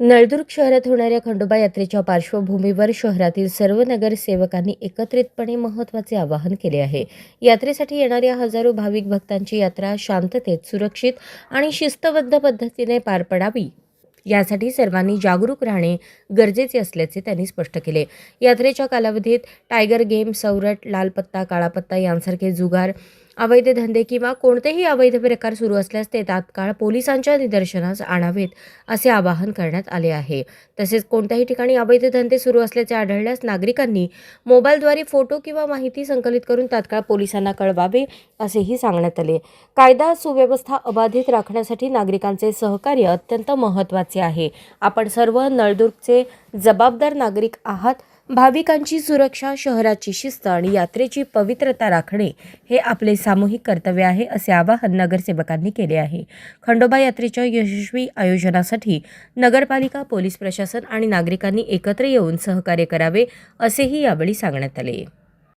नळदुर्ग शहरात होणाऱ्या खंडोबा यात्रेच्या पार्श्वभूमीवर शहरातील सर्व नगरसेवकांनी एकत्रितपणे महत्त्वाचे आवाहन केले आहे. यात्रेसाठी येणाऱ्या हजारो भाविक भक्तांची यात्रा शांततेत, सुरक्षित आणि शिस्तबद्ध पद्धतीने पार पडावी यासाठी सर्वांनी जागरूक राहणे गरजेचे असल्याचे त्यांनी स्पष्ट केले. यात्रेच्या कालावधीत टायगर गेम, सवरट, लाल पत्ता, काळा पत्ता यांसारखे जुगार, अवैध धंदे किंवा कोणतेही अवैध प्रकार सुरू असल्यास ते तात्काळ पोलिसांच्या निदर्शनास आणावेत असे आवाहन करण्यात आले आहे. तसेच कोणत्याही ठिकाणी अवैध धंदे सुरू असल्याचे आढळल्यास नागरिकांनी मोबाईलद्वारे फोटो किंवा माहिती संकलित करून तात्काळ पोलिसांना कळवावे असेही सांगण्यात आले. कायदा सुव्यवस्था अबाधित राखण्यासाठी नागरिकांचे सहकार्य अत्यंत महत्त्वाचे आहे. आपण सर्व नळदुर्गचे जबाबदार नागरिक आहात. भाविकांची सुरक्षा, शहराची शिस्त आणि यात्रेची पवित्रता राखणे हे आपले सामूहिक कर्तव्य आहे असे आवाहन नगरसेवकांनी केले आहे. खंडोबा यात्रेच्या यशस्वी आयोजनासाठी नगरपालिका, पोलीस प्रशासन आणि नागरिकांनी एकत्र येऊन सहकार्य करावे असेही यावेळी सांगण्यात आले.